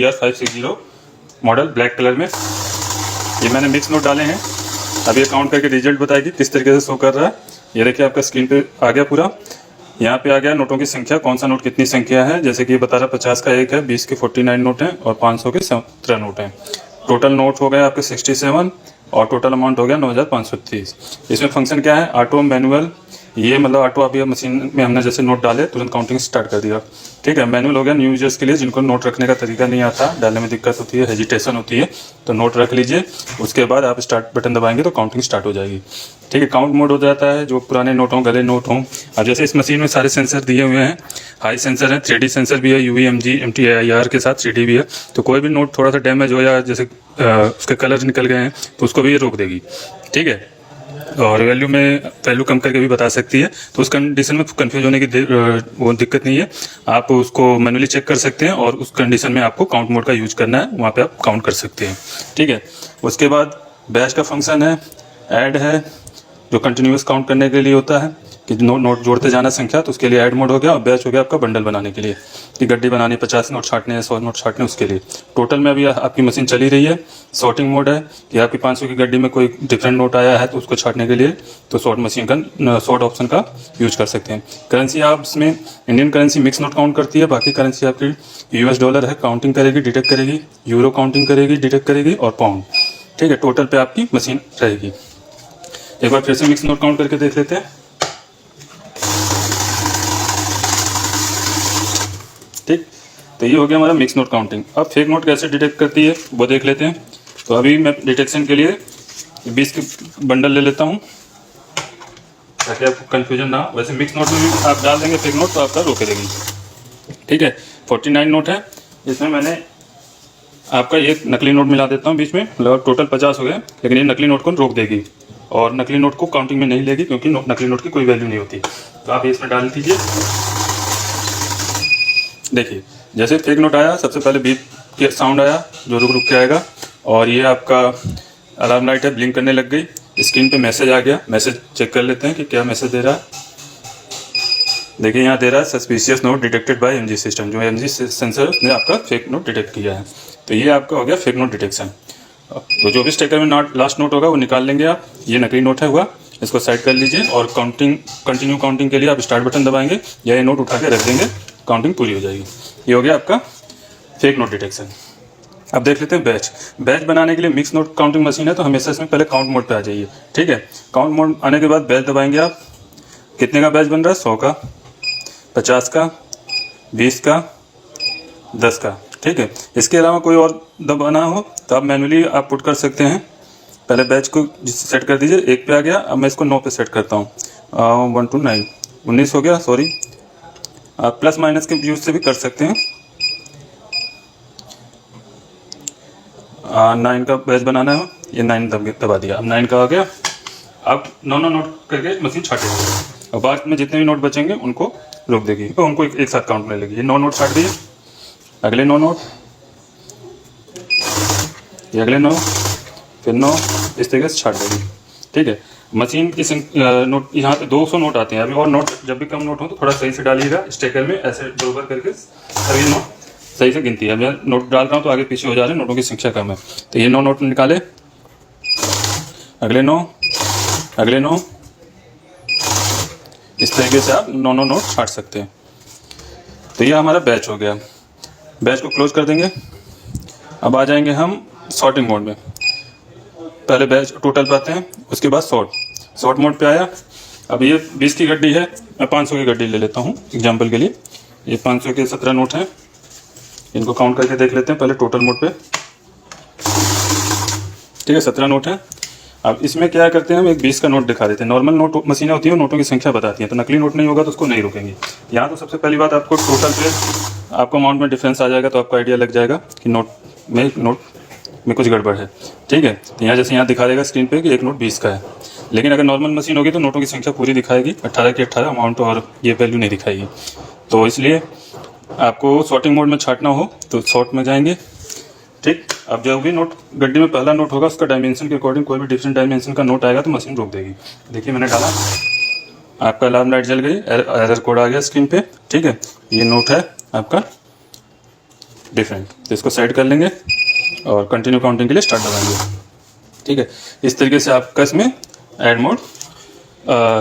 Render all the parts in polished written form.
BR560 model black colour में। ये मैंने मिक्स नोट डाले हैं। अब ये काउंट करके रिजल्ट बताएगी किस तरीके से शो कर रहा है। ये देखिए आपका स्क्रीन पे आ गया पूरा। यहाँ पे आ गया नोटों की संख्या, कौन सा नोट कितनी संख्या है। जैसे कि ये बता रहा 50 का 1 है, 20 के 49 नोट हैं और 500 के 17 नोट हैं। टोटल नोट हो गए आपके 67 और टोटल अमाउंट हो गया 9530। इसमें फंक्शन क्या है, ऑटो मैनुअल। ये मतलब ऑटो अभी मशीन में हमने जैसे नोट डाले तुरंत काउंटिंग स्टार्ट कर दिया। ठीक है, मैनुअल हो गया न्यू यूजर्स के लिए जिनको नोट रखने का तरीका नहीं आता, डालने में दिक्कत होती है, हेजिटेशन होती है, तो नोट रख लीजिए। उसके बाद आप स्टार्ट बटन दबाएंगे तो काउंटिंग स्टार्ट हो जाएगी। ठीक है, काउंट मोड हो जाता है जो पुराने नोट हों, गले नोट हों। अब जैसे इस मशीन में सारे सेंसर दिए हुए हैं, हाई सेंसर है, 3D सेंसर भी है, UV MG MTIR के साथ 3D भी है। तो कोई भी नोट थोड़ा सा डैमेज हो या जैसे उसके कलर निकल गए हैं तो उसको भी ये रोक देगी। ठीक है, और वैल्यू कम करके भी बता सकती है। तो उस कंडीशन में कंफ्यूज होने की वो दिक्कत नहीं है। आप उसको मैनुअली चेक कर सकते हैं और उस कंडीशन में आपको काउंट मोड का यूज करना है, वहाँ पे आप काउंट कर सकते हैं। ठीक है, उसके बाद बैच का फंक्शन है, ऐड है जो कंटिन्यूस काउंट करने के लिए होता है कि नोट जोड़ते जाना संख्या, तो उसके लिए ऐड मोड हो गया। और बैच हो गया आपका बंडल बनाने के लिए कि गड्डी बनानी, 50 नोट छाटने हैं, 100 नोट छाटने, उसके लिए। टोटल में अभी आपकी मशीन चली रही है। सॉर्टिंग मोड है कि आपकी 500 की गड्डी में कोई डिफरेंट नोट आया है तो उसको छाटने के लिए तो सॉर्ट मशीन का सॉर्ट ऑप्शन का यूज कर सकते हैं। करेंसी आप इसमें Indian currency mix note count करती है, बाकी करेंसी आपकी US डॉलर है, काउंटिंग करेगी, डिटेक्ट करेगी, यूरो काउंटिंग करेगी, डिटेक्ट करेगी और पाउंड। ठीक है, टोटल पे आपकी मशीन रहेगी। एक बार फिर से मिक्स नोट काउंट करके देख लेते हैं। ठीक, तो ये हो गया हमारा मिक्स नोट काउंटिंग। अब फेक नोट कैसे डिटेक्ट करती है वो देख लेते हैं। तो अभी मैं डिटेक्शन के लिए 20 के बंडल ले लेता हूँ ताकि आपको कन्फ्यूजन ना हो। वैसे मिक्स नोट में भी आप डाल देंगे फेक नोट तो आपका रोके देगी। ठीक है, 49 नोट है। इसमें मैंने आपका एक नकली नोट मिला देता हूँ बीच में, मतलब टोटल 50 हो गए, लेकिन ये नकली नोट को रोक देगी और नकली नोट को काउंटिंग में नहीं लेगी क्योंकि नकली नोट की कोई वैल्यू नहीं होती। तो आप इसमें डाल दीजिए। देखिए, जैसे फेक नोट आया सबसे पहले बीप के साउंड आया जो रुक रुक के आएगा, और ये आपका अलार्म लाइट है, ब्लिंक करने लग गई। स्क्रीन पे मैसेज आ गया। मैसेज चेक कर लेते हैं कि क्या मैसेज दे रहा है। देखिए यहाँ दे रहा है suspicious note detected by MG system, जो MG सेंसर ने आपका फेक नोट डिटेक्ट किया है। तो ये आपका हो गया फेक नोट डिटेक्शन। तो जो भी स्टेकर में लास्ट नोट होगा वो निकाल लेंगे आप। ये नकली नोट है हुआ, इसको साइड कर लीजिए और कंटिन्यू काउंटिंग के लिए आप स्टार्ट बटन दबाएंगे या ये नोट उठा के रख देंगे, काउंटिंग पूरी हो जाएगी। ये हो गया आपका फेक नोट डिटेक्शन। अब देख लेते हैं बैच बनाने के लिए मिक्स नोट काउंटिंग मशीन है तो हमेशा इसमें पहले काउंट मोड पे आ जाइए। ठीक है, काउंट मोड आने के बाद बैच दबाएंगे आप। कितने का बैच बन रहा है, 100 का, 50 का, 20 का, 10 का। ठीक है, इसके अलावा कोई और दबाना हो तो आप मैनुअली आप पुट कर सकते हैं। पहले बैच को सेट कर दीजिए, 1 पे आ गया। अब मैं इसको 9 पे सेट करता हूँ। 1 to 9 19 हो गया, सॉरी। आप प्लस माइनस के यूज से भी कर सकते हैं। 9 का बैच बनाना है, ये 9 दबा दिया। अब 9 का आ गया। अब 9 नोट करके मशीन छाटेगी और बाद में जितने भी नोट बचेंगे उनको रोक देगी, तो उनको एक साथ काउंट में लेगी। ये 9 नोट छाट दिए, अगले 9 नोट, ये अगले 9, फिर 9, इस तरीके से छाट देगी। ठीक है, मशीन की नोट यहाँ पे 200 नोट आते हैं अभी। और नोट जब भी कम नोट हो तो थोड़ा सही से डालिएगा स्टेकर में, ऐसे बराबर करके सभी नोट सही से गिनती है। मैं नोट डाल रहा हूँ तो आगे पीछे हो जा रहे हैं, नोटों की संख्या कम है। तो ये 9 नोट निकाले, अगले 9, अगले 9, इस तरीके से आप 9 नोट छाट सकते हैं। तो ये हमारा बैच हो गया। बैच को क्लोज कर देंगे। अब आ जाएंगे हम सॉर्टिंग मोड में। पहले बैच टोटल पे आते हैं, उसके बाद सॉर्ट मोड पे आया। अब ये 20 की गड्डी है, मैं 500 की गड्डी ले लेता हूँ एग्जांपल के लिए। ये 500 के 17 नोट हैं, इनको काउंट करके देख लेते हैं पहले टोटल मोड पे। ठीक है, 17 नोट हैं। अब इसमें क्या करते हैं, हम एक 20 का नोट दिखा देते हैं। नॉर्मल नोट मशीनें होती हैं, नोटों की संख्या बताती हैं, तो नकली नोट नहीं होगा तो उसको नहीं रोकेंगे। यहाँ तो सबसे पहली बात आपको टोटल पे आपको अमाउंट में डिफरेंस आ जाएगा तो आपको आइडिया लग जाएगा कि नोट में कुछ गड़बड़ है। ठीक है, तो यहाँ जैसे यहाँ दिखा देगा स्क्रीन पे कि एक नोट 20 का है, लेकिन अगर नॉर्मल मशीन होगी तो नोटों की संख्या पूरी दिखाएगी, 18 की 18 अमाउंट और ये वैल्यू नहीं दिखाएगी। तो इसलिए आपको सॉर्टिंग मोड में छाटना हो तो सॉर्ट में जाएंगे। ठीक, अब जब भी नोट गड्डी में पहला नोट होगा उसका डायमेंशन के अकॉर्डिंग कोई भी डिफरेंट डायमेंशन का नोट आएगा तो मशीन रोक देगी। देखिए मैंने डाला, आपका अलार्म लाइट जल गई, एरर कोड आ गया स्क्रीन पे। ठीक है, ये नोट है आपका डिफरेंट। तो इसको साइड कर लेंगे और कंटिन्यू काउंटिंग के लिए स्टार्ट दबाएंगे। ठीक है, इस तरीके से आपका इसमें ऐड मोड,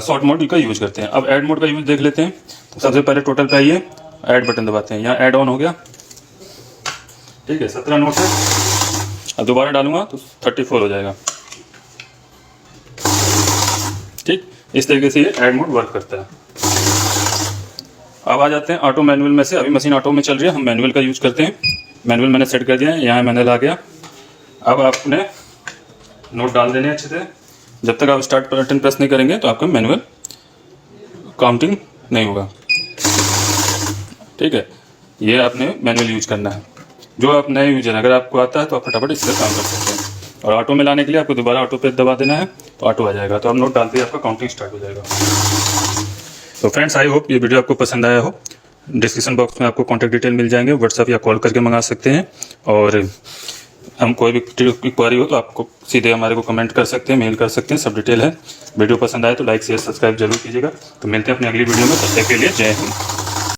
शॉर्ट मोड का यूज करते हैं। अब ऐड मोड का यूज देख लेते हैं। तो सबसे पहले टोटल पे आइए, ऐड बटन दबाते हैं। यहाँ ऐड ऑन हो गया। ठीक है, 17 नोट है। अब दोबारा डालूंगा तो 34 हो जाएगा। ठीक, इस तरीके से ये ऐड मोड वर्क करता है। अब आ जाते हैं ऑटो मैनुअल में से। अभी मशीन ऑटो में चल रही है, हम मैनुअल का यूज करते हैं। मैनुअल मैंने सेट कर दिया है, यहाँ मैनुअल आ गया। अब आपने नोट डाल देने अच्छे से। जब तक आप स्टार्ट बटन प्रेस नहीं करेंगे तो आपका मैनुअल काउंटिंग नहीं होगा। ठीक है, ये आपने मैनुअल यूज करना है। जो आप नए यूजर, अगर आपको आता है तो आप फटाफट इससे काम कर सकते हैं। और ऑटो में लाने के लिए आपको दोबारा ऑटो पे दबा देना है तो ऑटो आ जाएगा। तो आप नोट डालते ही आपका काउंटिंग स्टार्ट हो जाएगा। तो फ्रेंड्स, आई होप ये वीडियो आपको पसंद आया हो। डिस्क्रिप्शन बॉक्स में आपको कॉन्टैक्ट डिटेल मिल जाएंगे, व्हाट्सएप या कॉल करके मंगा सकते हैं। और हम कोई भी क्वारी हो तो आपको सीधे हमारे को कमेंट कर सकते हैं, मेल कर सकते हैं, सब डिटेल है। वीडियो पसंद आए तो लाइक शेयर सब्सक्राइब जरूर कीजिएगा। तो मिलते हैं अपनी अगली वीडियो में, तब तक के लिए जय हिंद।